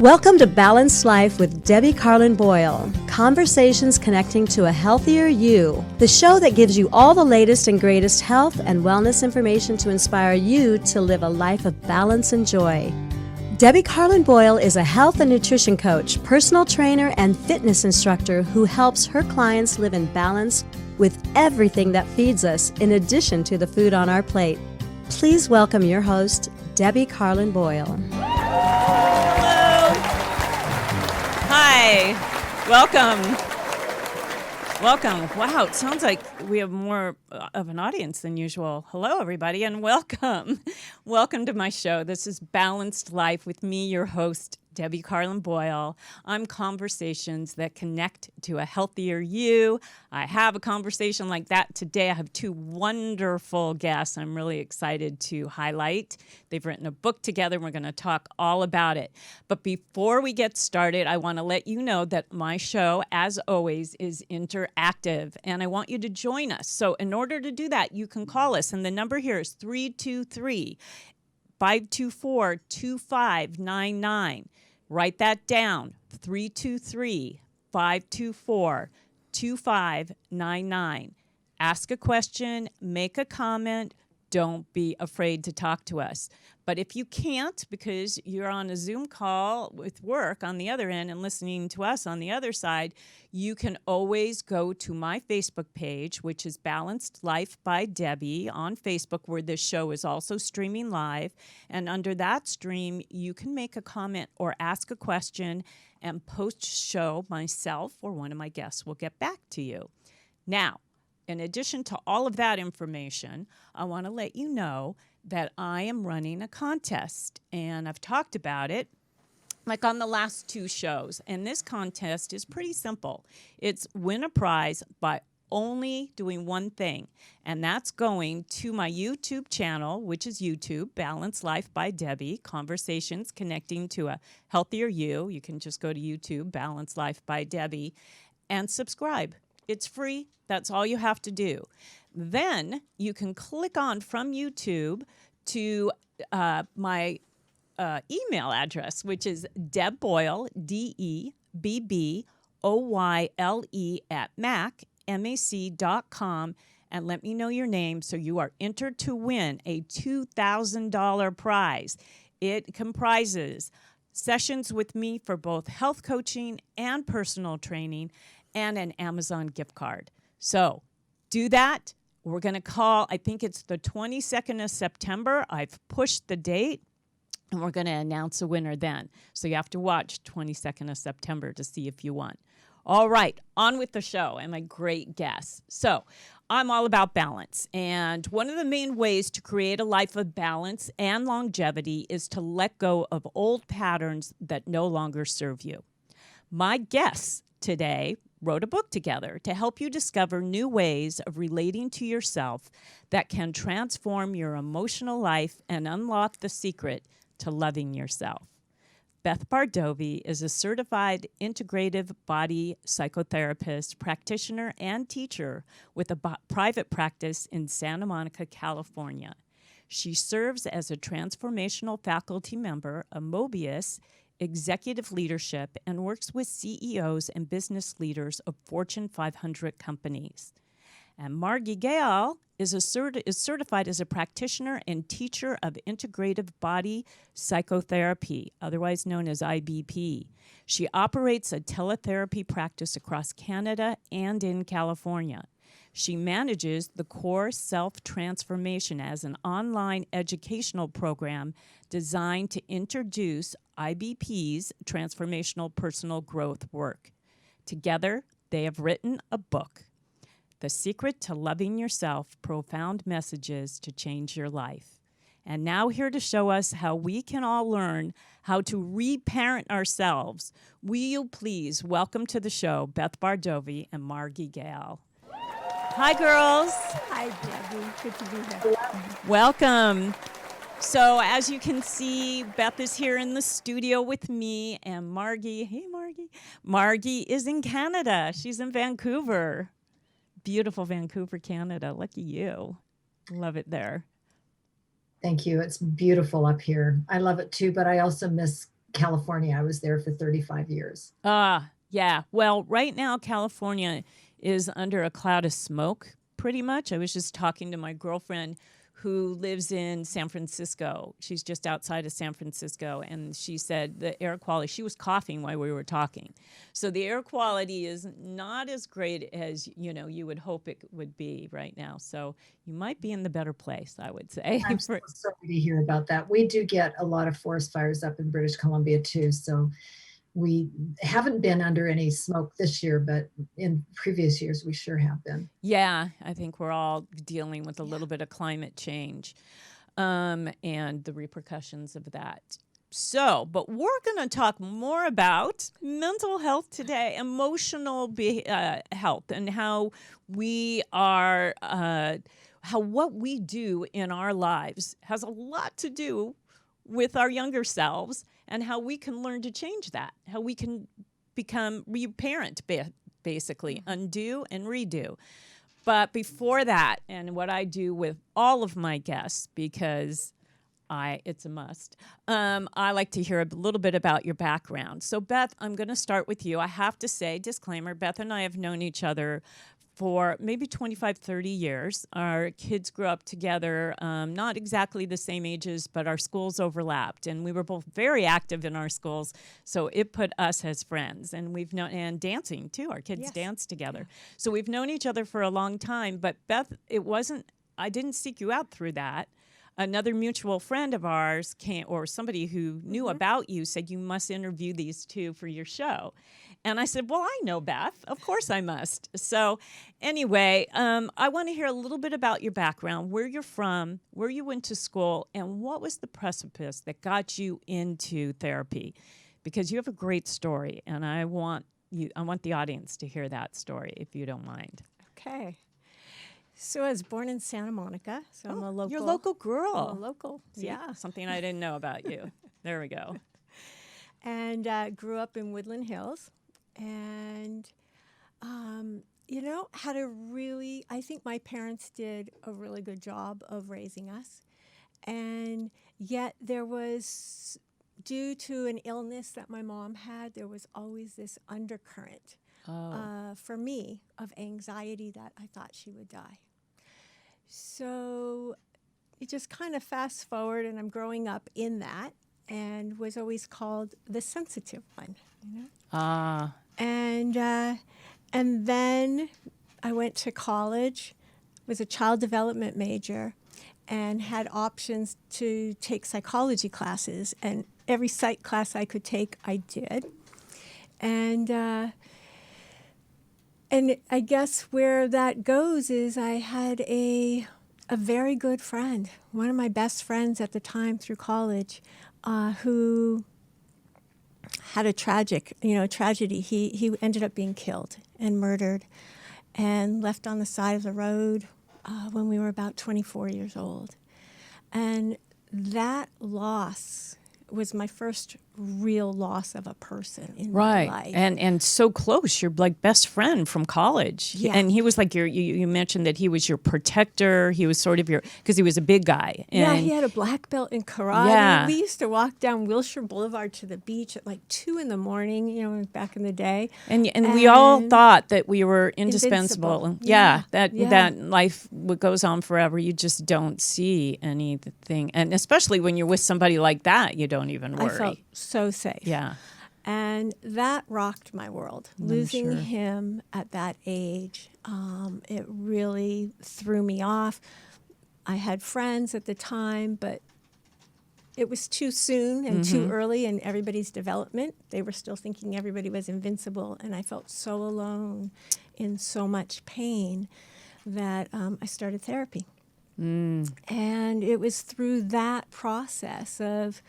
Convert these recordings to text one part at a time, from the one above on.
Welcome to Balanced Life with Debbie Carlin Boyle. Conversations connecting to a healthier you. The show that gives you all the latest and greatest health and wellness information to inspire you to live a life of balance and joy. Debbie Carlin Boyle is a health and nutrition coach, personal trainer, and fitness instructor who helps her clients live in balance with everything that feeds us, in addition to the food on our plate. Please welcome your host, Debbie Carlin Boyle. Hi, welcome. Wow, it sounds like we have more of an audience than usual. Hello, everybody, and welcome. Welcome to my show. This is Balanced Life with me, your host, Debbie Carlin Boyle. I'm conversations that connect to a healthier you. I have a conversation like that today. I have two wonderful guests I'm really excited to highlight. They've written a book together, and we're going to talk all about it. But before we get started, I want to let you know that my show, as always, is interactive, and I want you to join us. So in order to do that, you can call us, and the number here is 323-524-2599. Write that down, 323-524-2599. Ask a question, make a comment. Don't be afraid to talk to us. But if you can't, because you're on a Zoom call with work on the other end and listening to us on the other side, you can always go to my Facebook page, which is Balanced Life by Debbie on Facebook, where this show is also streaming live. And under that stream, you can make a comment or ask a question, and post-show, myself or one of my guests will get back to you. Now, in addition to all of that information, I want to let you know that I am running a contest, and I've talked about it like on the last two shows. And this contest is pretty simple. It's win a prize by only doing one thing, and that's going to my YouTube channel, which is YouTube, Balanced Life by Debbie, Conversations Connecting to a Healthier You. You can just go to YouTube, Balanced Life by Debbie, and subscribe. It's free. That's all you have to do. Then you can click on from YouTube to my email address, which is Deb Boyle, DEBBOYLE @mac.com, and let me know your name so you are entered to win a $2,000 prize. It comprises sessions with me for both health coaching and personal training, and an Amazon gift card. So do that. We're going to call, I think it's the 22nd of September. I've pushed the date, and we're going to announce a winner then. So you have to watch 22nd of September to see if you won. All right, on with the show and my great guests. So I'm all about balance, and one of the main ways to create a life of balance and longevity is to let go of old patterns that no longer serve you. My guests today wrote a book together to help you discover new ways of relating to yourself that can transform your emotional life and unlock the secret to loving yourself. Beth Bardovi is a certified integrative body psychotherapist, practitioner, and teacher with a private practice in Santa Monica, California. She serves as a transformational faculty member of Mobius Executive Leadership and works with CEOs and business leaders of Fortune 500 companies. And Margie Gayle is certified as a practitioner and teacher of integrative body psychotherapy, otherwise known as IBP. She operates a teletherapy practice across Canada and in California. She manages the Core Self-Transformation as an online educational program designed to introduce IBP's transformational personal growth work. Together, they have written a book, The Secret to Loving Yourself, Profound Messages to Change Your Life. And now here to show us how we can all learn how to reparent ourselves, will you please welcome to the show Beth Bardovi and Margie Gayle. Hi, girls. Hi, Debbie. Good to be here. Welcome. So as you can see, Beth is here in the studio with me, and Margie, hey, Margie. Margie is in Canada. She's in Vancouver. Beautiful Vancouver, Canada. Lucky you. Love it there. Thank you. It's beautiful up here. I love it too, but I also miss California. I was there for 35 years. Yeah. Well, right now, California is under a cloud of smoke, pretty much. I was just talking to my girlfriend who lives in San Francisco. She's just outside of San Francisco, and she said the air quality, she was coughing while we were talking. So the air quality is not as great as, you would hope it would be right now. So you might be in the better place, I would say. I'm so sorry to hear about that. We do get a lot of forest fires up in British Columbia too. So we haven't been under any smoke this year, but in previous years, we sure have been. Yeah, I think we're all dealing with a little bit of climate change and the repercussions of that. So, but we're going to talk more about mental health today, emotional health, and how we are, how what we do in our lives has a lot to do with our younger selves, and how we can learn to change that, how we can become reparent, basically, undo and redo. But before that, and what I do with all of my guests, because it's a must, I like to hear a little bit about your background. So Beth, I'm going to start with you. I have to say, disclaimer, Beth and I have known each other for maybe 25, 30 years. Our kids grew up together, not exactly the same ages, but our schools overlapped, and we were both very active in our schools, so it put us as friends. And we've known, and dancing too, our kids dance together. Yeah. So we've known each other for a long time, but Beth, I didn't seek you out through that. Another mutual friend of ours or somebody who knew about you said, you must interview these two for your show. And I said, well, I know Beth. Of course I must. So anyway, I want to hear a little bit about your background, where you're from, where you went to school, and what was the precipice that got you into therapy? Because you have a great story, and I want the audience to hear that story, if you don't mind. Okay. So I was born in Santa Monica, so I'm a local. You're a local girl. I'm a local, See, yeah. Something I didn't know about you. There we go. And grew up in Woodland Hills. And, I think my parents did a really good job of raising us. And yet there was, due to an illness that my mom had, there was always this undercurrent for me of anxiety that I thought she would die. So you just kind of fast forward, and I'm growing up in that, and was always called the sensitive one. And then I went to college, was a child development major, and had options to take psychology classes. And every psych class I could take, I did. And I guess where that goes is I had a very good friend, one of my best friends at the time through college, who had a tragedy. He ended up being killed and murdered and left on the side of the road when we were about 24 years old. And that loss was my first real loss of a person in my life. And so close. You're like best friend from college. Yeah. And he was like you mentioned that he was your protector. He was sort of because he was a big guy. And he had a black belt in karate. Yeah. We used to walk down Wilshire Boulevard to the beach at like 2 a.m, back in the day. And we all thought that we were indispensable. Yeah. That life goes on forever. You just don't see anything. And especially when you're with somebody like that, you don't even worry. I felt so safe. Yeah. And that rocked my world. Losing him at that age, it really threw me off. I had friends at the time, but it was too soon and too early in everybody's development. They were still thinking everybody was invincible, and I felt so alone in so much pain that I started therapy. And it was through that process of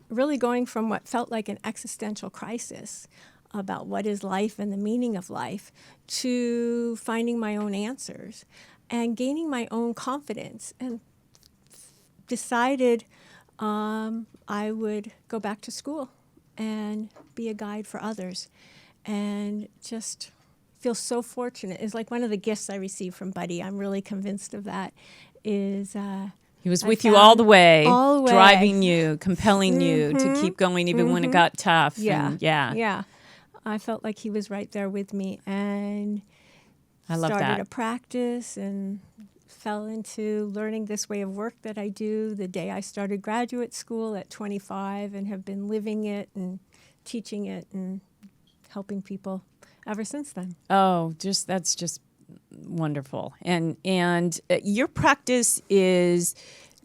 really going from what felt like an existential crisis about what is life and the meaning of life to finding my own answers and gaining my own confidence, and decided I would go back to school and be a guide for others, and just feel so fortunate. It's like one of the gifts I received from Buddy. I'm really convinced of that, is He was with you all the way, all the way. driving you, compelling you to keep going even when it got tough. Yeah. And Yeah. I felt like he was right there with me, and I love started that. a practice and fell into learning this way of work that I do the day I started graduate school at 25, and have been living it and teaching it and helping people ever since then. Oh, that's just wonderful. And your practice is,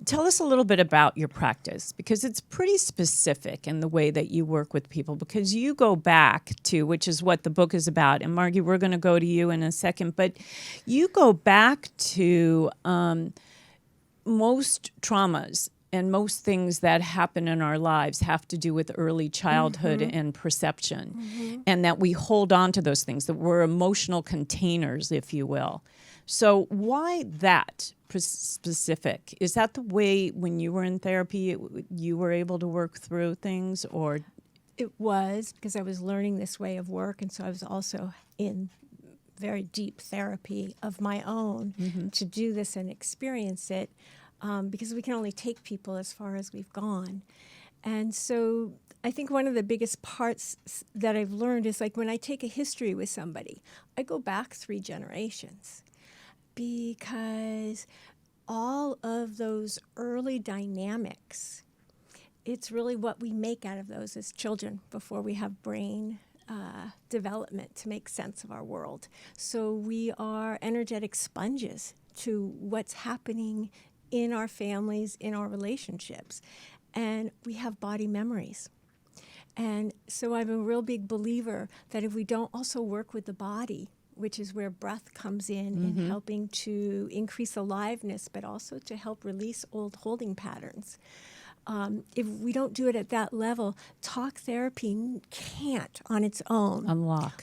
tell us a little bit about your practice, because it's pretty specific in the way that you work with people, because you go back to, which is what the book is about. And Margie, we're going to go to you in a second, but you go back to most traumas and most things that happen in our lives have to do with early childhood and perception, and that we hold on to those things, that we're emotional containers, if you will. So why that specific? Is that the way when you were in therapy, you were able to work through things, or? It was because I was learning this way of work, and so I was also in very deep therapy of my own to do this and experience it. Because we can only take people as far as we've gone. And so I think one of the biggest parts that I've learned is, like, when I take a history with somebody, I go back 3 generations, because all of those early dynamics, it's really what we make out of those as children before we have brain development to make sense of our world. So we are energetic sponges to what's happening in our families, in our relationships. And we have body memories. And so I'm a real big believer that if we don't also work with the body, which is where breath comes in helping to increase aliveness, but also to help release old holding patterns. If we don't do it at that level, talk therapy can't on its own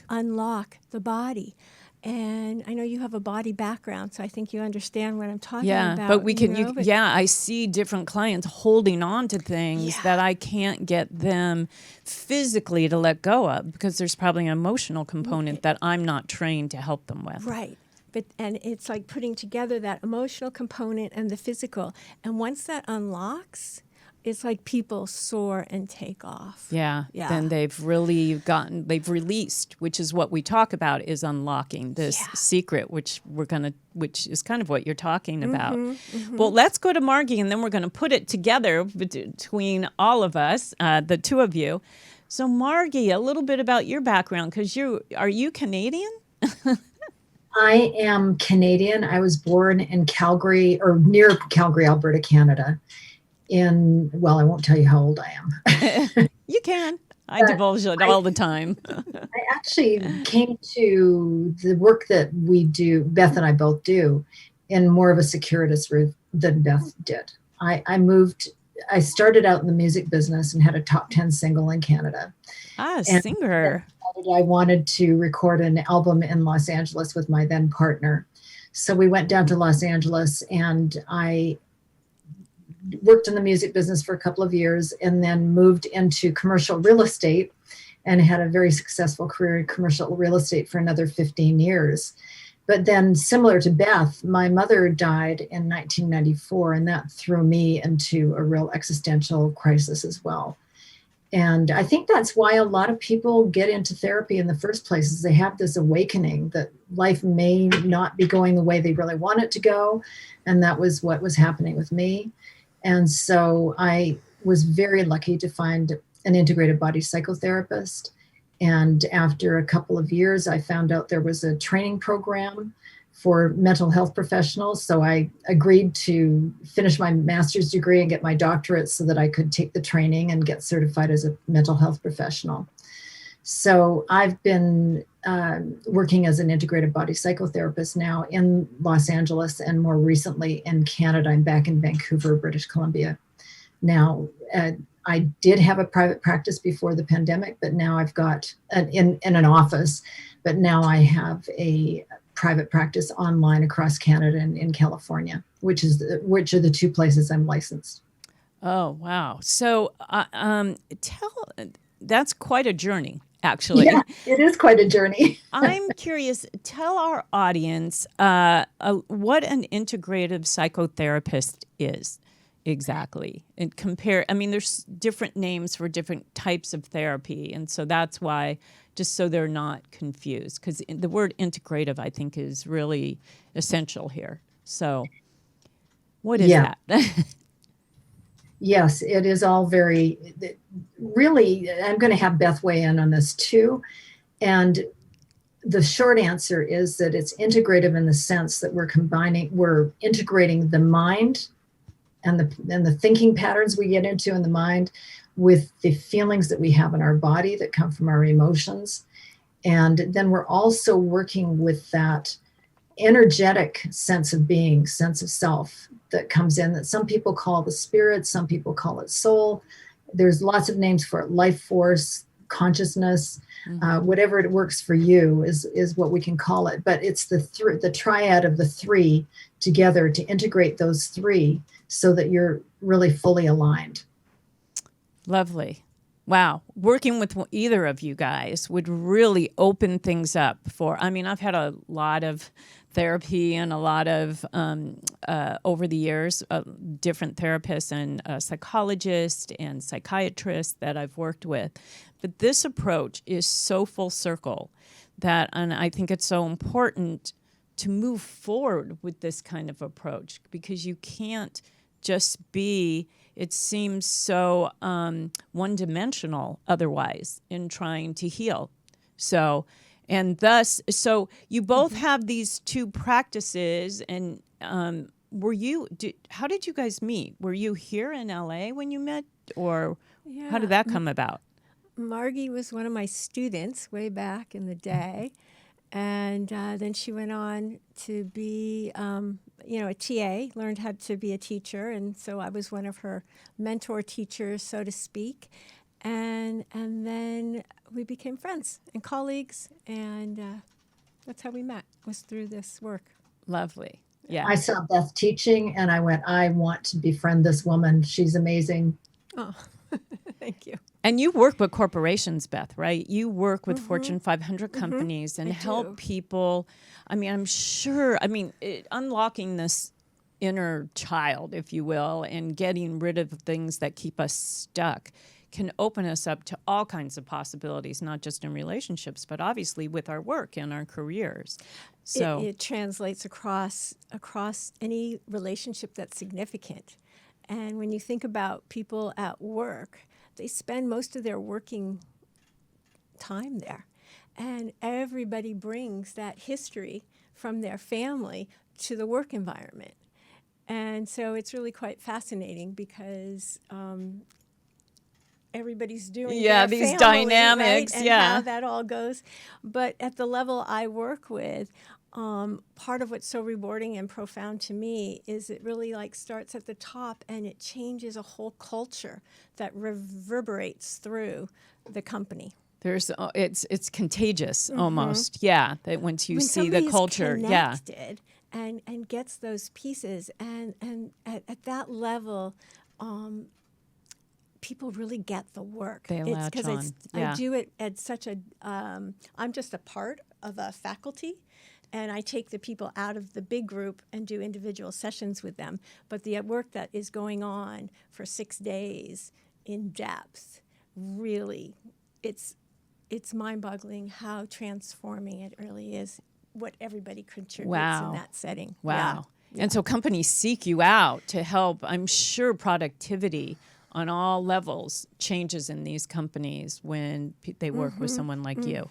unlock the body. And I know you have a body background, so I think you understand what I'm talking about. Yeah, but we can, I see different clients holding on to things that I can't get them physically to let go of, because there's probably an emotional component that I'm not trained to help them with. Right. And it's like putting together that emotional component and the physical. And once that unlocks, it's like people soar and take off. Yeah. Then they've released, which is what we talk about, is unlocking this secret, which is kind of what you're talking about. Well, let's go to Margie, and then we're going to put it together between all of us, the two of you. So Margie, a little bit about your background, because are you Canadian? I am Canadian. I was born in Calgary, or near Calgary, Alberta, Canada. Well, I won't tell you how old I am. You can. I divulge it all the time. I actually came to the work that we do, Beth and I both do, in more of a circuitous route than Beth did. I started out in the music business and had a top 10 single in Canada. Singer. I wanted to record an album in Los Angeles with my then partner. So we went down to Los Angeles, and I worked in the music business for a couple of years, and then moved into commercial real estate, and had a very successful career in commercial real estate for another 15 years. But then, similar to Beth, my mother died in 1994, and that threw me into a real existential crisis as well. And I think that's why a lot of people get into therapy in the first place, is they have this awakening that life may not be going the way they really want it to go. And that was what was happening with me. And so I was very lucky to find an integrated body psychotherapist. And after a couple of years, I found out there was a training program for mental health professionals. So I agreed to finish my master's degree and get my doctorate so that I could take the training and get certified as a mental health professional. So I've been working as an integrated body psychotherapist now in Los Angeles, and more recently in Canada. I'm back in Vancouver, British Columbia. Now, I did have a private practice before the pandemic, but now I've got in an office, but now I have a private practice online across Canada and in California, which are the 2 places I'm licensed. Oh, wow. So that's quite a journey. actually. Yeah, it is quite a journey. I'm curious, tell our audience what an integrative psychotherapist is exactly. And compare, I mean, there's different names for different types of therapy. And so that's why, just so they're not confused, because the word integrative, I think, is really essential here. So what is that? Yes, it is all very, really, I'm going to have Beth weigh in on this too. And the short answer is that it's integrative in the sense that we're integrating the mind and the thinking patterns we get into in the mind with the feelings that we have in our body that come from our emotions. And then we're also working with that energetic sense of being, sense of self that comes in, that some people call the spirit, some people call it soul. There's lots of names for it: life force, consciousness, whatever it works for you is what we can call it. But it's the triad of the three together to integrate those three so that you're really fully aligned. Lovely. Wow. Working with either of you guys would really open things up I mean, I've had a lot of therapy and a lot of, over the years, different therapists and psychologists and psychiatrists that I've worked with. But this approach is so full circle and I think it's so important to move forward with this kind of approach, because you can't just be, it seems so one-dimensional otherwise in trying to heal. So you both have these two practices, and how did you guys meet? Were you here in LA when you met, or how did that come about? Margie was one of my students way back in the day, and then she went on to be a TA, learned how to be a teacher, and so I was one of her mentor teachers, so to speak. And then we became friends and colleagues, and that's how we met, was through this work. Lovely. Yeah. I saw Beth teaching, and I went, I want to befriend this woman. She's amazing. Oh, thank you. And you work with corporations, Beth, right? You work with Fortune 500 companies and help people. I mean, I'm sure, unlocking this inner child, if you will, and getting rid of things that keep us stuck can open us up to all kinds of possibilities, not just in relationships, but obviously with our work and our careers. So it translates across any relationship that's significant. And when you think about people at work, they spend most of their working time there. And everybody brings that history from their family to the work environment. And so it's really quite fascinating because everybody's doing their these family, dynamics, right? And how that all goes. But at the level I work with, part of what's so rewarding and profound to me is it really starts at the top and it changes a whole culture that reverberates through the company. It's contagious almost, that once you see the culture, connected and gets those pieces, and at that level, people really get the work. They latch on. I do it at such a. I'm just a part of a faculty. And I take the people out of the big group and do individual sessions with them. But the work that is going on for 6 days in depth, really, it's mind-boggling how transforming it really is, what everybody contributes in that setting. Wow. Yeah. And so companies seek you out to help, I'm sure, productivity on all levels changes in these companies when they work with someone like you.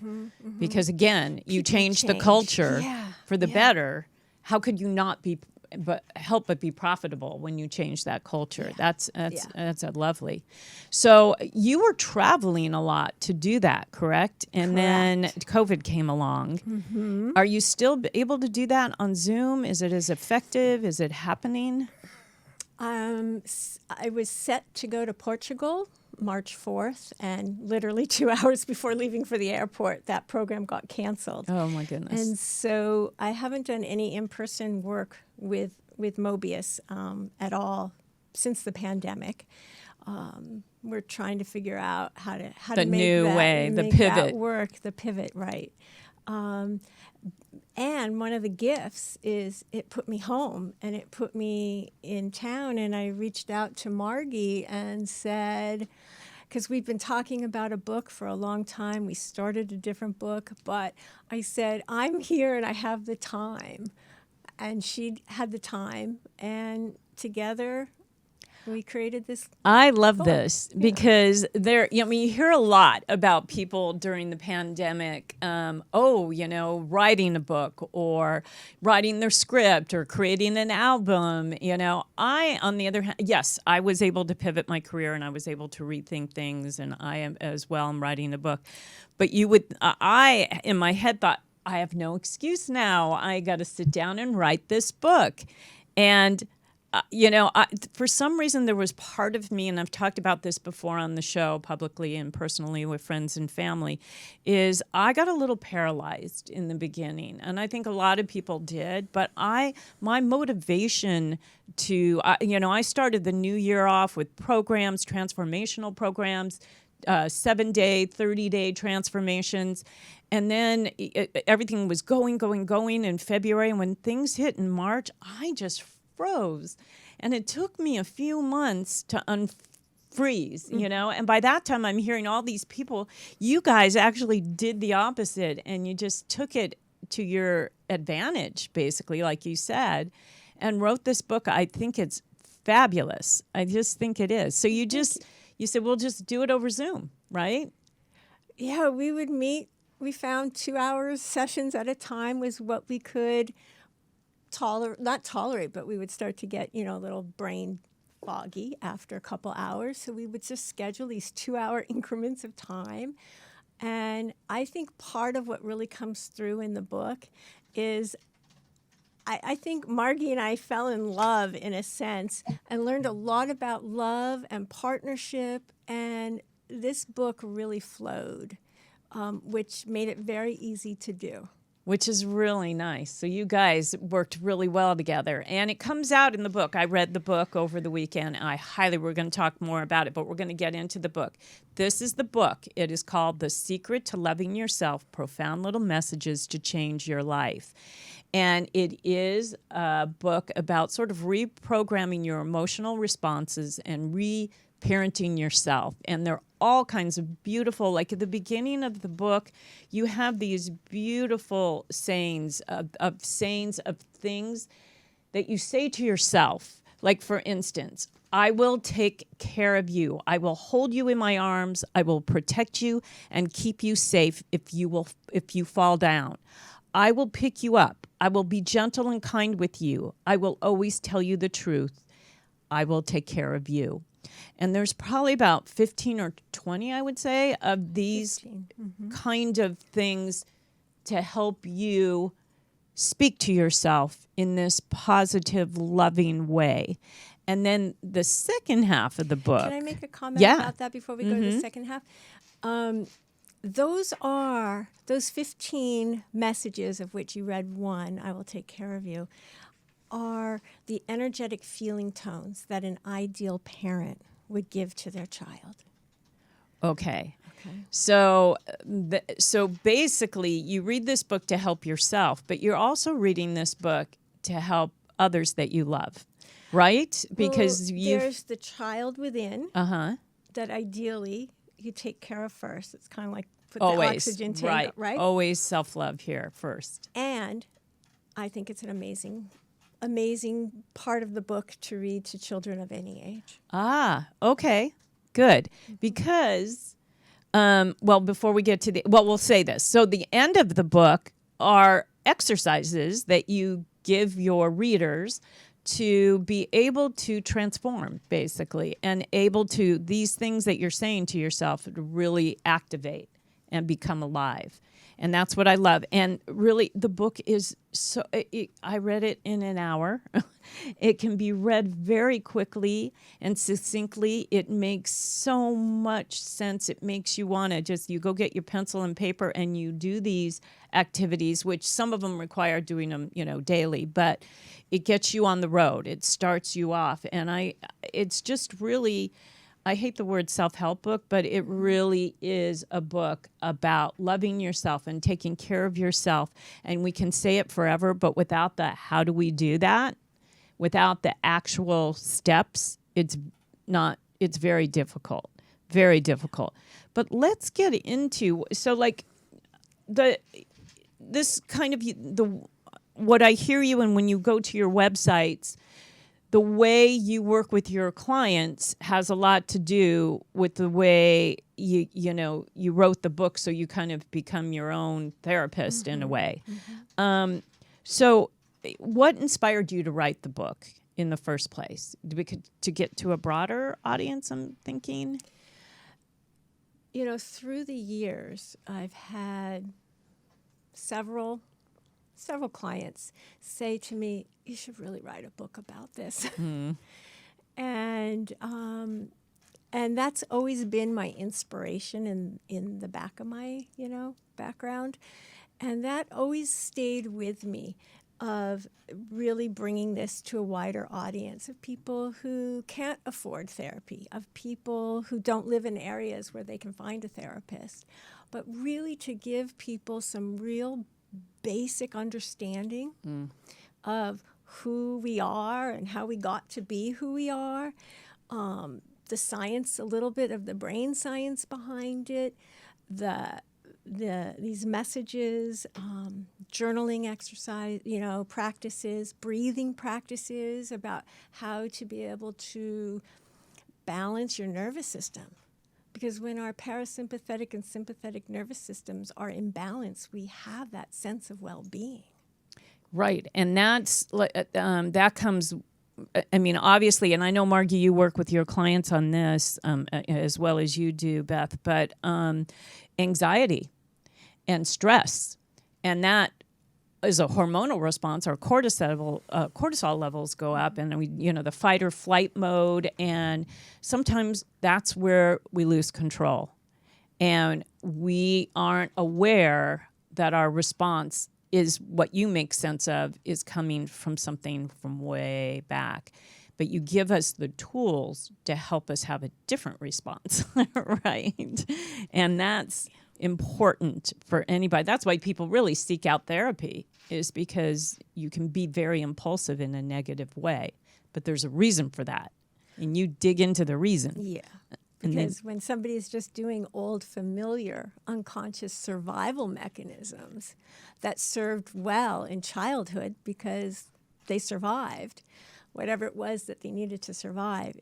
Because again, you change the culture for the better. How could you not help but be profitable when you change that culture? That's lovely. So you were traveling a lot to do that, correct? And then COVID came along. Are you still able to do that on Zoom? Is it as effective? Is it happening? I was set to go to Portugal March 4th, and literally 2 hours before leaving for the airport, that program got canceled. Oh, my goodness. And so I haven't done any in-person work with Mobius at all since the pandemic. We're trying to figure out how to The make new that, way, the make pivot. that work, the pivot, right. And one of the gifts is it put me home and it put me in town. And I reached out to Margie and said, because we've been talking about a book for a long time. We started a different book, but I said, I'm here and I have the time. And she had the time. And together we created this. I love book. this because you hear a lot about people during the pandemic, writing a book or writing their script or creating an album. I, on the other hand, yes, I was able to pivot my career and I was able to rethink things, and I am as well. I'm writing a book, but I in my head thought, I have no excuse now. I got to sit down and write this book, and for some reason, there was part of me, and I've talked about this before on the show publicly and personally with friends and family, is I got a little paralyzed in the beginning. And I think a lot of people did. But my motivation to, I started the new year off with programs, transformational programs, 7-day, 30-day transformations. And then everything was going in February. And when things hit in March, I just froze. And it took me a few months to unfreeze, and by that time I'm hearing all these people, you guys actually did the opposite and you just took it to your advantage, basically, like you said, and wrote this book. I think it's fabulous. I just think it is. So you said, we'll just do it over Zoom, right? Yeah, we would meet. We found 2 hours sessions at a time was what we could not tolerate, but we would start to get, a little brain foggy after a couple hours. So we would just schedule these 2-hour increments of time. And I think part of what really comes through in the book is I think Margie and I fell in love in a sense and learned a lot about love and partnership. And this book really flowed, which made it very easy to do. Which is really nice. So you guys worked really well together. And it comes out in the book. I read the book over the weekend. We're going to talk more about it, but we're going to get into the book. This is the book. It is called The Secret to Loving Yourself, Profound Little Messages to Change Your Life. And it is a book about sort of reprogramming your emotional responses and parenting yourself. And there are all kinds of beautiful, like at the beginning of the book, you have these beautiful sayings of things that you say to yourself. Like, for instance, I will take care of you. I will hold you in my arms. I will protect you and keep you safe if you fall down. I will pick you up. I will be gentle and kind with you. I will always tell you the truth. I will take care of you. And there's probably about 15 or 20, I would say, of these kind of things to help you speak to yourself in this positive, loving way. And then the second half of the book. Can I make a comment about that before we go to the second half? Those 15 messages, of which you read one, I will take care of you, are the energetic feeling tones that an ideal parent would give to their child. Okay. So basically, you read this book to help yourself, but you're also reading this book to help others that you love, right? Because there's the child within that ideally you take care of first. It's kind of like put the oxygen tank, right? Always self-love here first. And I think it's an amazing part of the book to read to children of any age. Okay, good. Because, before we get to we'll say this. So the end of the book are exercises that you give your readers to be able to transform, basically, and able to, these things that you're saying to yourself, to really activate and become alive. And that's what I love. And really, the book is so, I read it in an hour. It can be read very quickly and succinctly. It makes so much sense. It makes you want to you go get your pencil and paper and you do these activities, which some of them require doing them, daily, but it gets you on the road. It starts you off. And it's just really, I hate the word self-help book, but it really is a book about loving yourself and taking care of yourself. And we can say it forever, but without the how do we do that, without the actual steps, it's very difficult, very difficult. But let's get into, so like this kind of what I hear you, and when you go to your websites, the way you work with your clients has a lot to do with the way you wrote the book, so you kind of become your own therapist in a way. So what inspired you to write the book in the first place? To get to a broader audience, I'm thinking? Through the years, I've had several clients say to me, you should really write a book about this. And that's always been my inspiration in the back of my, background. And that always stayed with me, of really bringing this to a wider audience of people who can't afford therapy, of people who don't live in areas where they can find a therapist, but really to give people some real basic understanding of who we are and how we got to be who we are, the science, a little bit of the brain science behind it, these messages, journaling exercise, practices, breathing practices about how to be able to balance your nervous system. Because when our parasympathetic and sympathetic nervous systems are in balance, we have that sense of well-being. Right. And that comes, obviously, and I know, Margie, you work with your clients on this as well as you do, Beth, but anxiety and stress, and that is a hormonal response. Our cortisol levels go up, and the fight or flight mode, and sometimes that's where we lose control, and we aren't aware that our response is what you make sense of is coming from something from way back. But you give us the tools to help us have a different response, right? And that's important for anybody. That's why people really seek out therapy, is because you can be very impulsive in a negative way. But there's a reason for that. And you dig into the reason. Yeah. Because when somebody is just doing old, familiar, unconscious survival mechanisms that served well in childhood because they survived, whatever it was that they needed to survive,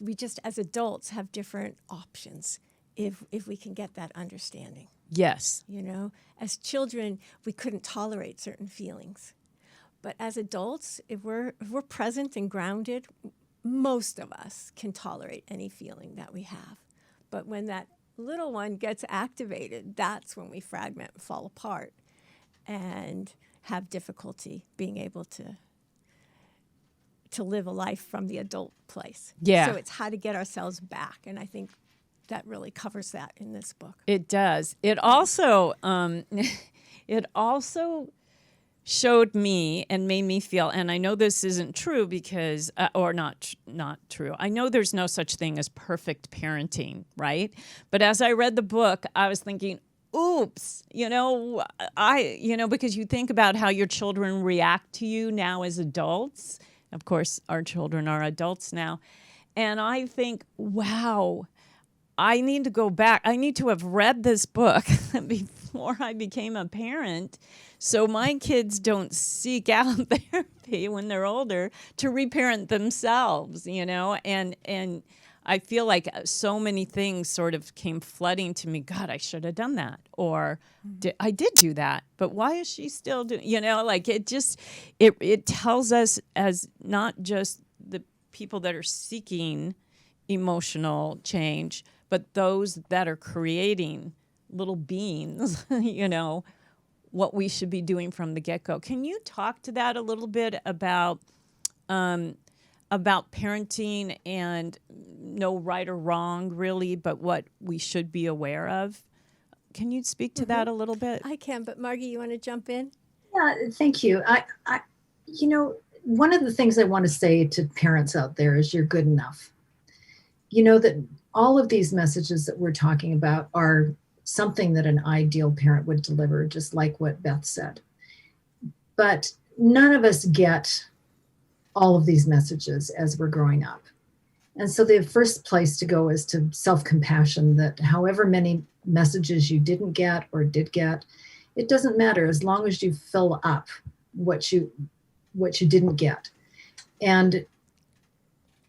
we just, as adults, have different options if we can get that understanding. Yes. As children, we couldn't tolerate certain feelings. But as adults, if we're present and grounded, most of us can tolerate any feeling that we have. But when that little one gets activated, that's when we fragment and fall apart and have difficulty being able to live a life from the adult place. Yeah. So it's how to get ourselves back. And I think that really covers that in this book. It does. It also showed me and made me feel, and I know this isn't true because, or not true. I know there's no such thing as perfect parenting, right? But as I read the book, I was thinking, oops, because you think about how your children react to you now as adults. Of course, our children are adults now. And I think, wow, I need to go back. I need to have read this book before I became a parent, so my kids don't seek out therapy when they're older to reparent themselves, and I feel like so many things sort of came flooding to me. God, I should have done that, or I did do that, but why is she still doing? It tells us as not just the people that are seeking emotional change, but those that are creating little beings, what we should be doing from the get-go. Can you talk to that a little bit about parenting and no right or wrong, really, but what we should be aware of? Can you speak to that a little bit? I can, but Margie, you want to jump in? Yeah, thank you. One of the things I want to say to parents out there is you're good enough. That all of these messages that we're talking about are something that an ideal parent would deliver, just like what Beth said. But none of us get all of these messages as we're growing up. And so the first place to go is to self-compassion, that however many messages you didn't get or did get, it doesn't matter as long as you fill up what you didn't get. And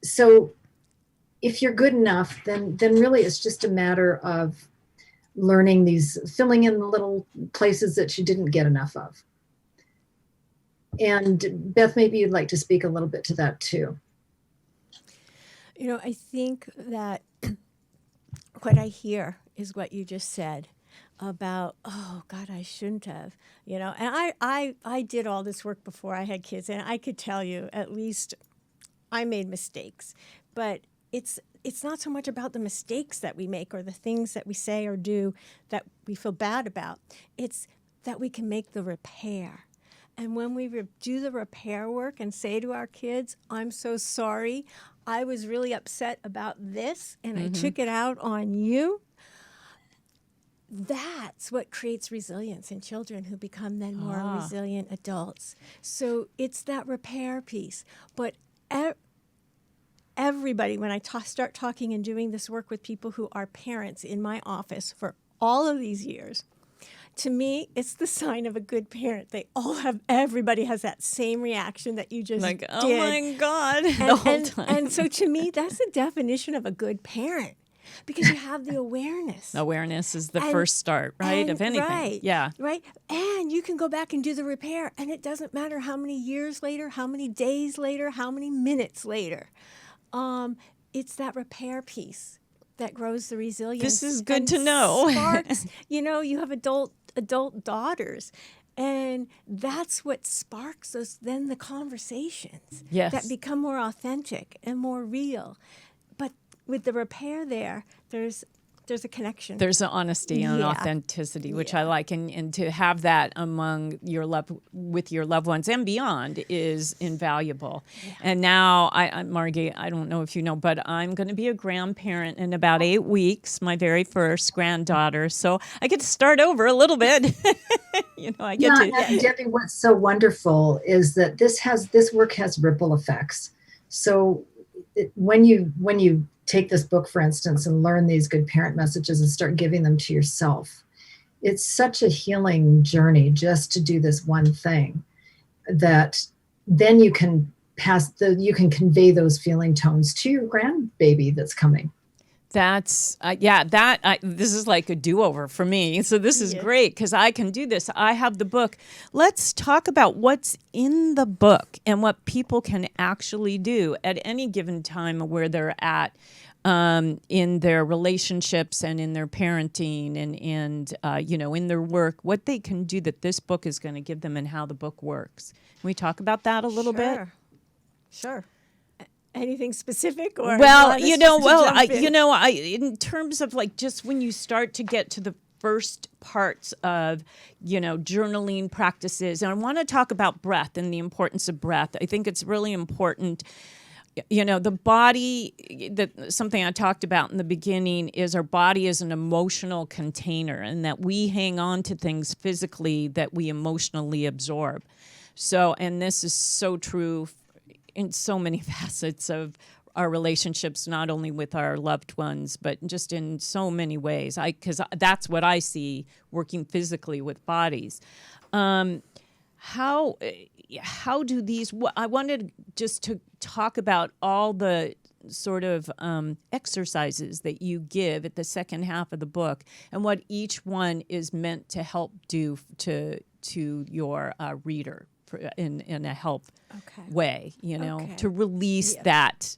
so if you're good enough, then really it's just a matter of learning filling in the little places that you didn't get enough of. And Beth, maybe you'd like to speak a little bit to that too. I think that what I hear is what you just said about, oh God, I shouldn't have, and I did all this work before I had kids, and I could tell you at least I made mistakes, but it's not so much about the mistakes that we make or the things that we say or do that we feel bad about. It's that we can make the repair. And when we do the repair work and say to our kids, I'm so sorry, I was really upset about this and I took it out on you, that's what creates resilience in children who become then more resilient adults. So it's that repair piece. But everybody, when I start talking and doing this work with people who are parents in my office for all of these years, to me, it's the sign of a good parent. Everybody has that same reaction that you just did. Oh my God, the whole time. And so to me, that's the definition of a good parent, because you have the awareness. Awareness is the first start, right, of anything. Right, yeah. Right. And you can go back and do the repair, and it doesn't matter how many years later, how many days later, how many minutes later. It's that repair piece that grows the resilience. This is good to know. Sparks, you have adult daughters, and that's what sparks then the conversations that become more authentic and more real. But with the repair there's a connection. There's an honesty and authenticity, which I like, and to have that among with your loved ones and beyond is invaluable. Yeah. And now, Margie, I don't know if you know, but I'm going to be a grandparent in about 8 weeks, my very first granddaughter. So I get to start over a little bit. I get to. And Debbie, what's so wonderful is that this work has ripple effects. So when you take this book, for instance, and learn these good parent messages and start giving them to yourself, it's such a healing journey just to do this one thing, that then you can convey those feeling tones to your grandbaby that's coming. That's, this is like a do-over for me. So this is great because I can do this. I have the book. Let's talk about what's in the book and what people can actually do at any given time where they're at in their relationships and in their parenting and in their work, what they can do that this book is going to give them and how the book works. Can we talk about that a little bit? Sure. Anything specific, or in terms of like just when you start to get to the first parts of journaling practices, and I want to talk about breath and the importance of breath. I think it's really important. The body, something I talked about in the beginning is our body is an emotional container, and that we hang on to things physically that we emotionally absorb. So, and this is so true in so many facets of our relationships, not only with our loved ones, but just in so many ways. Because that's what I see working physically with bodies. How do these? I wanted just to talk about all the sort of exercises that you give at the second half of the book, and what each one is meant to help do to your reader in a help way, to release that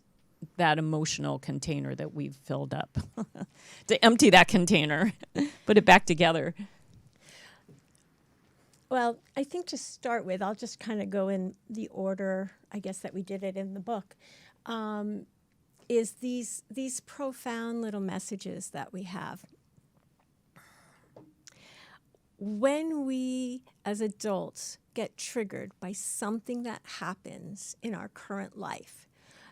that emotional container that we've filled up. To empty that container, put it back together. Well, I think to start with, I'll just kind of go in the order, I guess, that we did it in the book, is these profound little messages that we have. When we, as adults, get triggered by something that happens in our current life,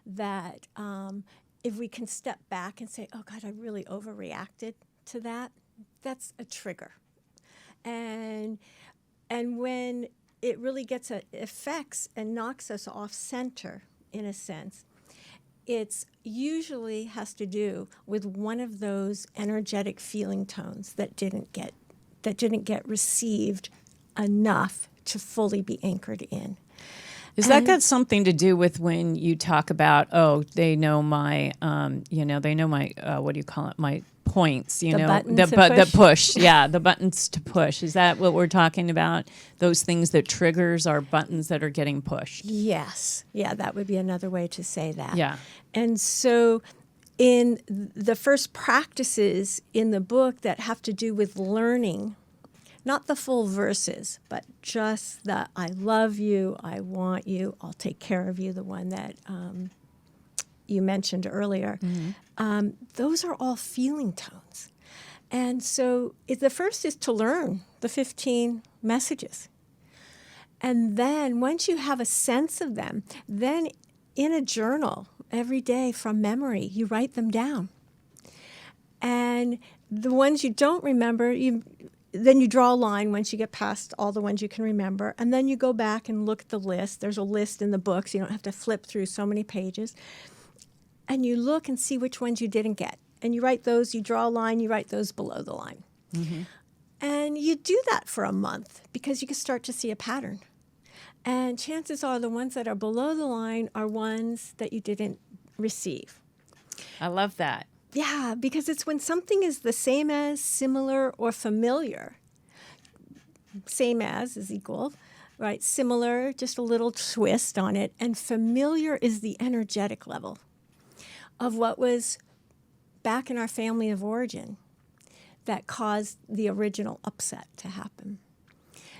that if we can step back and say, oh, God, I really overreacted to that, that's a trigger. And when it really gets effects and knocks us off center, in a sense, it's usually has to do with one of those energetic feeling tones that didn't get received enough to fully be anchored in. Is that got something to do with when you talk about, oh, they know my, they know my, what do you call it, my points, the push. Yeah, the buttons to push. Is that what we're talking about? Those things that triggers are buttons that are getting pushed. Yes. Yeah, that would be another way to say that. Yeah. And so in the first practices in the book that have to do with learning, not the full verses, but just the I love you, I want you, I'll take care of you, the one that you mentioned earlier. Mm-hmm. Those are all feeling tones. And so the first is to learn the 15 messages. And then once you have a sense of them, then in a journal every day from memory, you write them down. And the ones you don't remember, then you draw a line once you get past all the ones you can remember, and then you go back and look at the list. There's a list in the book, so you don't have to flip through so many pages. And you look and see which ones you didn't get. And you write those, you draw a line, you write those below the line. Mm-hmm. And you do that for a month because you can start to see a pattern. And chances are the ones that are below the line are ones that you didn't receive. I love that. Yeah, because it's when something is the same as, similar, or familiar. Same as is equal, right? Similar, just a little twist on it. And familiar is the energetic level of what was back in our family of origin that caused the original upset to happen.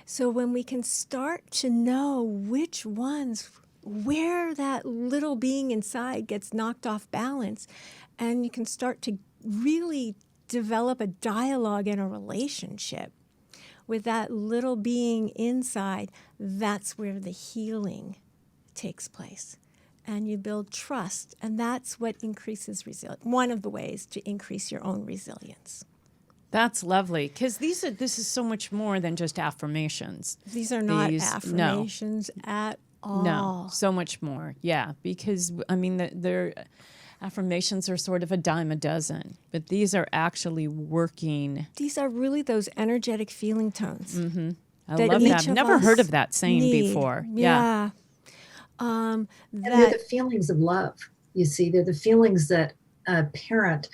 So when we can start to know which ones, where that little being inside gets knocked off balance, and you can start to really develop a dialogue and a relationship with that little being inside, that's where the healing takes place. And you build trust, and that's what increases resilience. One of the ways to increase your own resilience. That's lovely, because this is so much more than just affirmations. These are not affirmations at all. No, so much more. Yeah, because I mean, they're affirmations are sort of a dime a dozen, but these are actually working. These are really those energetic feeling tones. Mm-hmm. I love that. I've never heard of that saying before. Yeah. And they're the feelings of love. You see, they're the feelings that a parent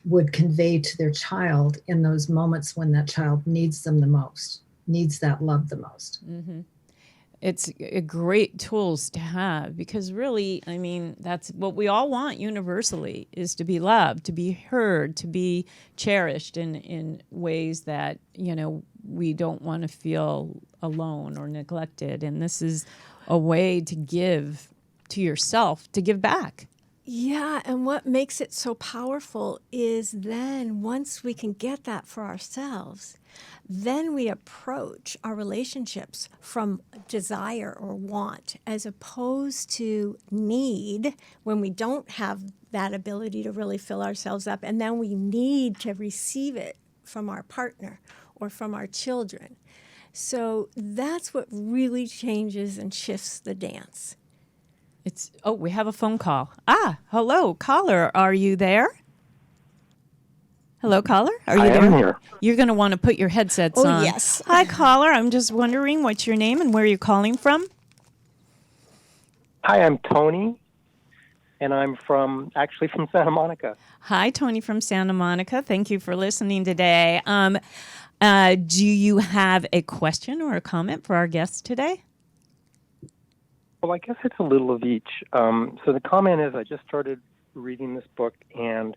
would convey to their child in those moments when that child needs them the most, needs that love the most. Mm-hmm. It's a great tools to have because really, I mean, that's what we all want universally is to be loved, to be heard, to be cherished in ways that, we don't want to feel alone or neglected. And this is a way to give to yourself, to give back. Yeah, and what makes it so powerful is then once we can get that for ourselves, then we approach our relationships from desire or want as opposed to need when we don't have that ability to really fill ourselves up, and then we need to receive it from our partner or from our children. So that's what really changes and shifts the dance. We have a phone call. Hello, caller. Are you there? Hello, caller. Are you there? I am here. You're going to want to put your headsets on. Oh, yes. Hi, caller. I'm just wondering what's your name and where you're calling from? Hi, I'm Tony, and I'm actually from Santa Monica. Hi, Tony from Santa Monica. Thank you for listening today. Do you have a question or a comment for our guests today? Well, I guess it's a little of each. So the comment is I just started reading this book, and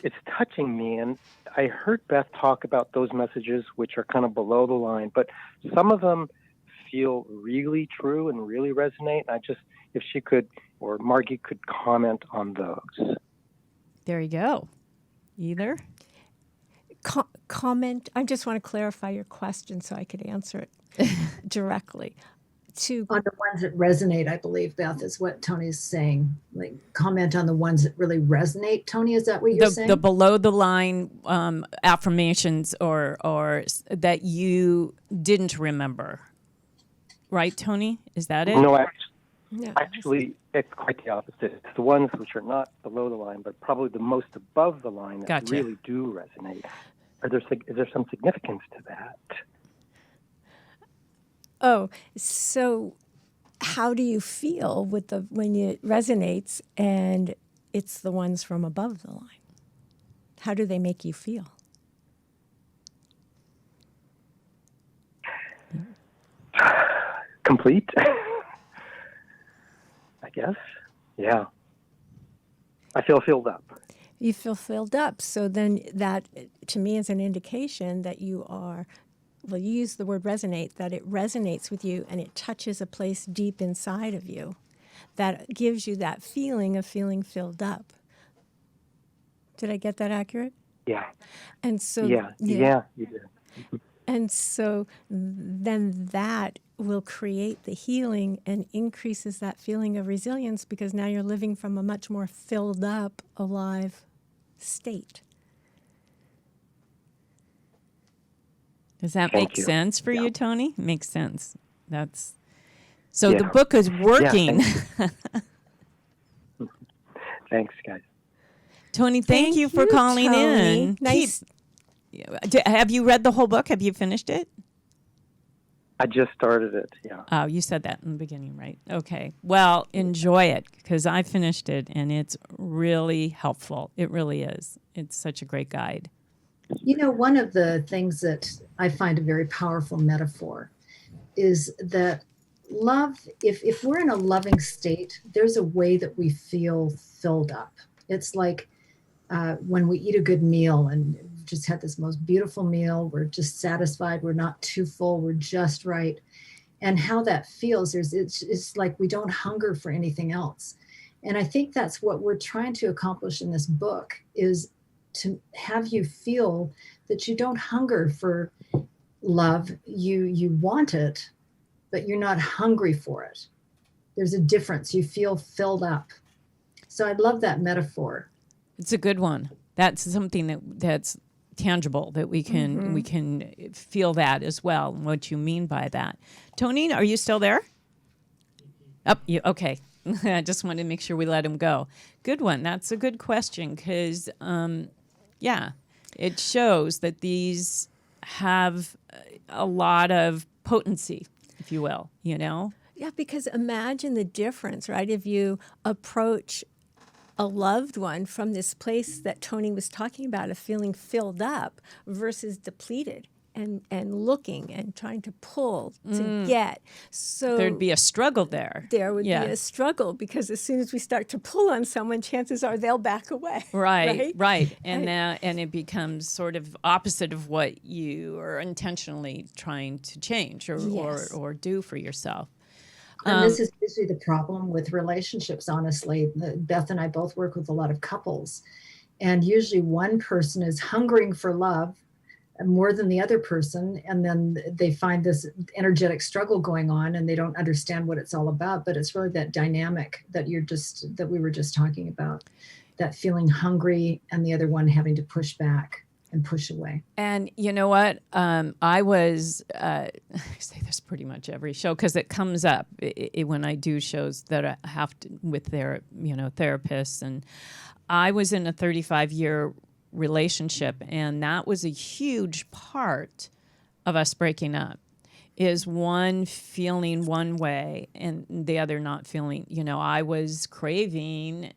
it's touching me. And I heard Beth talk about those messages which are kind of below the line, but some of them feel really true and really resonate. If she could, or Margie could comment on those. There you go. Either? Comment. I just want to clarify your question so I could answer it directly. On the ones that resonate, I believe, Beth, is what Tony's saying. Like, comment on the ones that really resonate. Tony, is that what you're saying? The below the line affirmations or that you didn't remember. Right, Tony? Is that it? No, actually, it's quite the opposite. It's the ones which are not below the line, but probably the most above the line that really do resonate. Is there some significance to that? Oh, so how do you feel when it resonates and it's the ones from above the line? How do they make you feel? Complete, I guess. Yeah. I feel filled up. You feel filled up. So then that, to me, is an indication that you are, well, you use the word resonate, that it resonates with you and it touches a place deep inside of you that gives you that feeling of feeling filled up. Did I get that accurate? Yeah. And so Yeah, you did. And so then that will create the healing and increases that feeling of resilience because now you're living from a much more filled up, alive state. Does that make sense for you, Tony? Makes sense. That's so Yeah. the book is working. Yeah, thanks, guys. Tony, thank you for calling Tony. in. Nice. Have you read the whole book? Have you finished it? I just started it, yeah. Oh, you said that in the beginning, right? Okay. Well, enjoy it because I finished it and it's really helpful. It really is. It's such a great guide. You know, one of the things that I find a very powerful metaphor is that love, if we're in a loving state, there's a way that we feel filled up. It's like when we eat a good meal and just had this most beautiful meal, we're just satisfied, we're not too full, we're just right. And how that feels, it's like we don't hunger for anything else. And I think that's what we're trying to accomplish in this book, is to have you feel that you don't hunger for love. You want it, but you're not hungry for it. There's a difference. You feel filled up. So I love that metaphor. It's a good one. That's something that's tangible, that we can feel that as well, and what you mean by that. Tony, are you still there? Okay. I just wanted to make sure we let him go. Good one. That's a good question because, it shows that these have a lot of potency, if you will, you know? Yeah, because imagine the difference, right? If you approach a loved one from this place that Tony was talking about of feeling filled up versus depleted and looking and trying to pull to get. So there'd be a struggle there. There would be a struggle because as soon as we start to pull on someone, chances are they'll back away. Right. And now it becomes sort of opposite of what you are intentionally trying to change or do for yourself. And this is usually the problem with relationships, honestly. Beth and I both work with a lot of couples. And usually one person is hungering for love more than the other person. And then they find this energetic struggle going on and they don't understand what it's all about. But it's really that dynamic that we were just talking about, that feeling hungry and the other one having to push back and push away. And you know what? I was, I say this pretty much every show because it comes up when I do shows that I have to with their, therapists. And I was in a 35-year relationship, and that was a huge part of us breaking up. Is one feeling one way and the other not feeling. I was craving.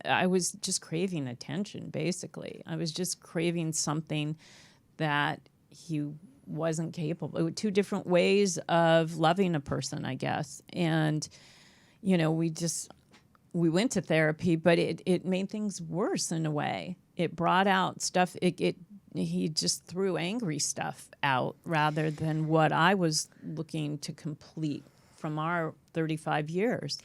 I was just craving attention, basically. I was just craving something that he wasn't capable. Two different ways of loving a person, I guess. And, we went to therapy, but it made things worse in a way. It brought out stuff. He just threw angry stuff out rather than what I was looking to complete from our 35 years.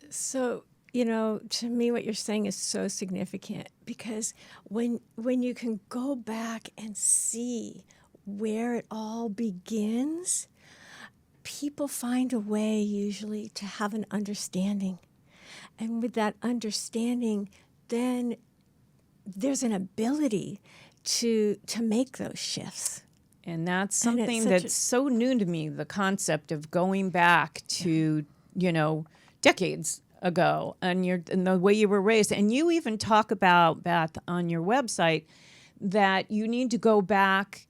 So, to me, what you're saying is so significant, because when you can go back and see where it all begins, people find a way usually to have an understanding. And with that understanding, then there's an ability to make those shifts. And that's something that's so new to me, the concept of going back to, decades ago and the way you were raised. And you even talk about, Beth, on your website, that you need to go back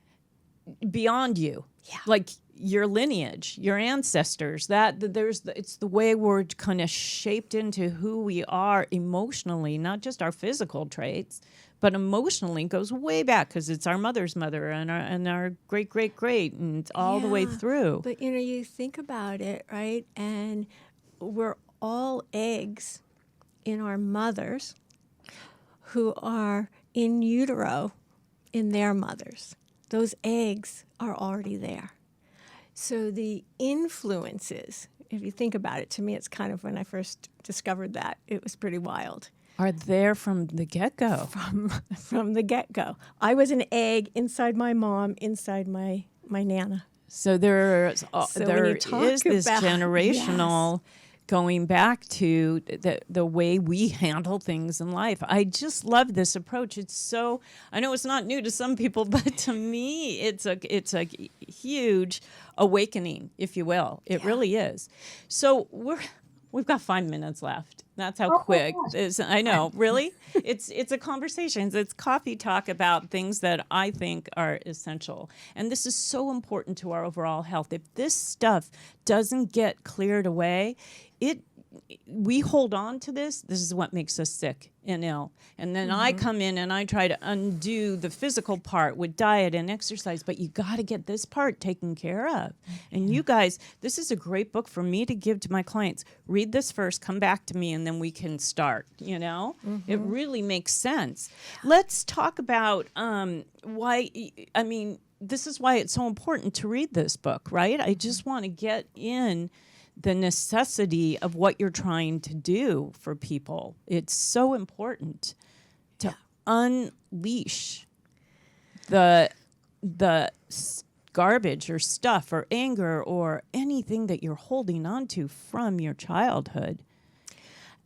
beyond you. Yeah. Like your lineage, your ancestors, it's the way we're kind of shaped into who we are emotionally, not just our physical traits, but emotionally goes way back, because it's our mother's mother and our great, great, great, and it's all the way through. But, you think about it, right? And we're all eggs in our mothers who are in utero in their mothers. Those eggs are already there. So the influences, if you think about it, to me, it's kind of, when I first discovered that, it was pretty wild. Are there from the get-go. From the get-go. I was an egg inside my mom, inside my Nana. So there is this generational going back to the way we handle things in life. I just love this approach. It's so, I know it's not new to some people, but to me, it's a huge awakening, if you will. It really is. So we've got 5 minutes left. That's how quick this. I know, really. It's a conversation. It's coffee talk about things that I think are essential. And this is so important to our overall health. If this stuff doesn't get cleared away, we hold on to this. This is what makes us sick and ill. And then I come in and I try to undo the physical part with diet and exercise, but you got to get this part taken care of. And you guys, this is a great book for me to give to my clients. Read this first, come back to me, and then we can start, It really makes sense. Let's talk about why, this is why it's so important to read this book, right? I just want to get in the necessity of what you're trying to do for people. It's so important to unleash the garbage or stuff or anger or anything that you're holding on to from your childhood.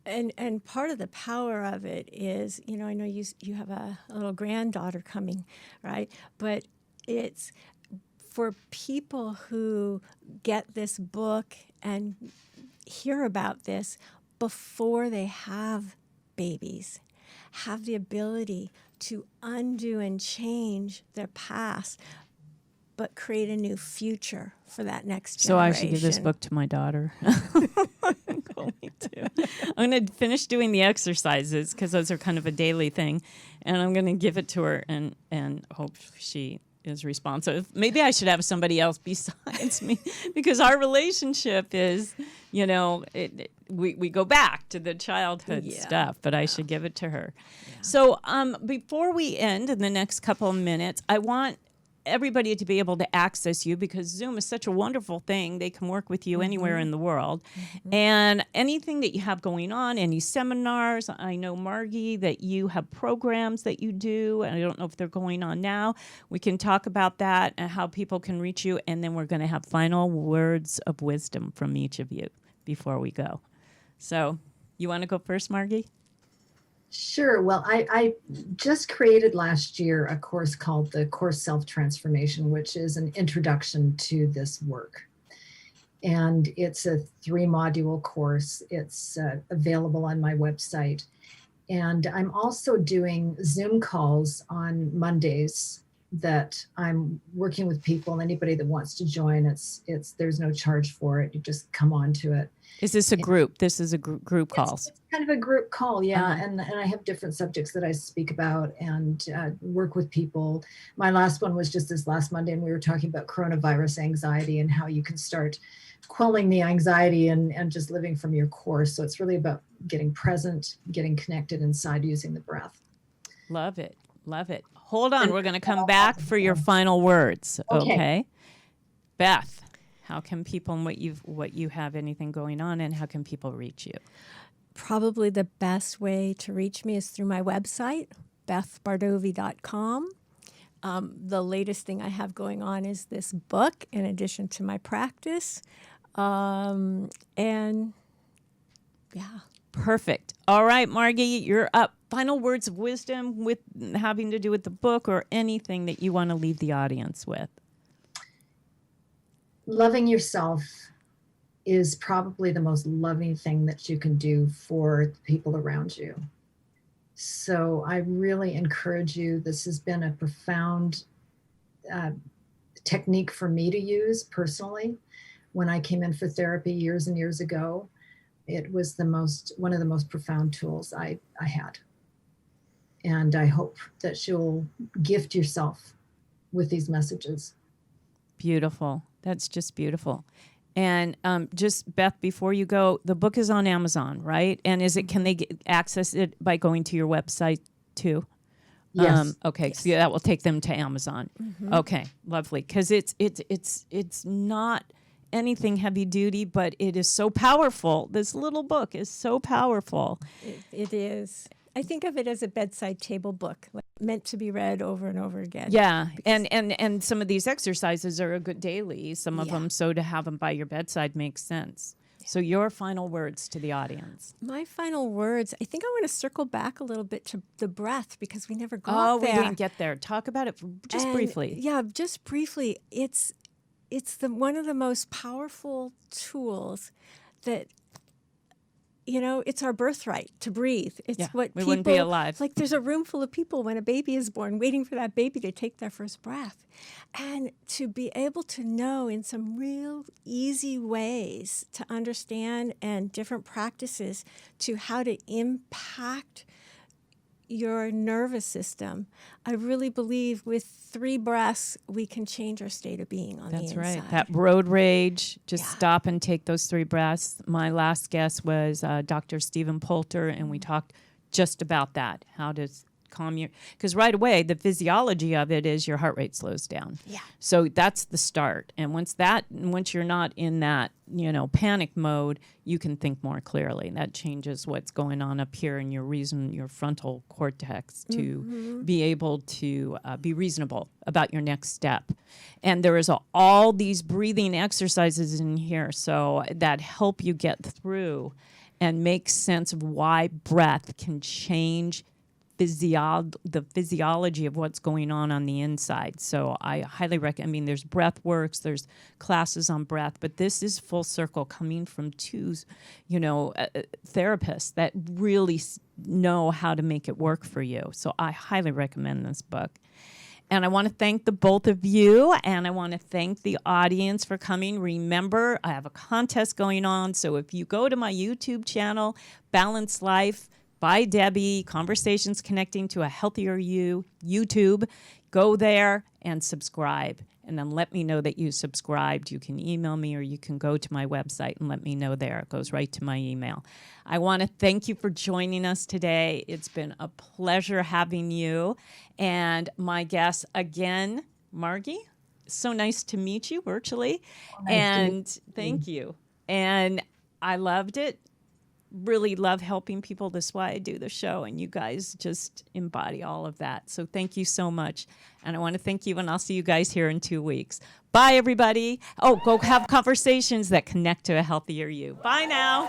And part of the power of it is, I know you have a little granddaughter coming, right? But it's for people who get this book and hear about this before they have babies, have the ability to undo and change their past, but create a new future for that next generation. So I should give this book to my daughter. I'm going to finish doing the exercises, because those are kind of a daily thing, and I'm going to give it to her and hope she is responsive. Maybe I should have somebody else besides me, because our relationship is, we go back to the childhood stuff, but I should give it to her. Yeah. So before we end in the next couple of minutes, I want everybody to be able to access you, because Zoom is such a wonderful thing. They can work with you anywhere in the world. And anything that you have going on, any seminars, I know, Margie, that you have programs that you do, and I don't know if they're going on now. We can talk about that and how people can reach you, and then we're going to have final words of wisdom from each of you before we go. So you want to go first, Margie? Sure. Well, I just created last year a course called the Course Self-Transformation, which is an introduction to this work. And it's a 3-module course. It's available on my website. And I'm also doing Zoom calls on Mondays that I'm working with people. Anybody that wants to join, there's no charge for it. You just come on to it. Is this a group? This is a group call. It's kind of a group call, yeah. And I have different subjects that I speak about and work with people. My last one was just this last Monday, and we were talking about coronavirus anxiety and how you can start quelling the anxiety and just living from your core. So it's really about getting present, getting connected inside using the breath. Love it. Love it. Hold on. We're going to come back for your final words. Okay. Beth, how can people and what you have anything going on, and how can people reach you? Probably the best way to reach me is through my website, bethbardovi.com. The latest thing I have going on is this book in addition to my practice. And yeah. Perfect. All right, Margie, you're up. Final words of wisdom with having to do with the book or anything that you want to leave the audience with. Loving yourself is probably the most loving thing that you can do for the people around you. So I really encourage you. This has been a profound technique for me to use personally. When I came in for therapy years and years ago, it was one of the most profound tools I had. And I hope that you'll gift yourself with these messages. Beautiful. That's just beautiful. And just, Beth, before you go, the book is on Amazon, right? And can they access it by going to your website too? Yes. Okay. Yes. So that will take them to Amazon. Mm-hmm. Okay. Lovely. Because it's not anything heavy duty, but it is so powerful. This little book is so powerful. It is. I think of it as a bedside table book, like, meant to be read over and over again. Yeah, and some of these exercises are a good daily. Some of them, so to have them by your bedside makes sense. Yeah. So your final words to the audience. My final words, I think I want to circle back a little bit to the breath because we never got there. Oh, we didn't get there. Talk about it just briefly. Yeah, just briefly. It's one of the most powerful tools that, it's our birthright to breathe. It's what we wouldn't be alive. Like, there's a room full of people when a baby is born waiting for that baby to take their first breath. And to be able to know in some real easy ways to understand and different practices to how to impact your nervous system. I really believe with 3 breaths, we can change our state of being on the inside. That's right. That road rage, just stop and take those 3 breaths. My last guest was Dr. Stephen Poulter, and we talked just about that, how to calm your, because right away, the physiology of it is your heart rate slows down. Yeah. So that's the start. And once you're not in that, panic mode, you can think more clearly. That changes what's going on up here in your frontal cortex to be able to be reasonable about your next step. And there is all these breathing exercises in here so that help you get through and make sense of why breath can change the physiology of what's going on the inside. So I highly recommend, there's breath works, there's classes on breath, but this is full circle coming from 2, therapists that really know how to make it work for you. So I highly recommend this book. And I want to thank the both of you, and I want to thank the audience for coming. Remember, I have a contest going on, so if you go to my YouTube channel, Balanced Life by Debbie, Conversations Connecting to a Healthier You, YouTube. Go there and subscribe. And then let me know that you subscribed. You can email me or you can go to my website and let me know there. It goes right to my email. I want to thank you for joining us today. It's been a pleasure having you. And my guest again, Margie, so nice to meet you virtually. Thank you. And I loved it. Really love helping people. That's why I do the show, and you guys just embody all of that. So thank you so much. And I want to thank you, and I'll see you guys here in 2 weeks. Bye, everybody. Oh, go have conversations that connect to a healthier you. Bye now.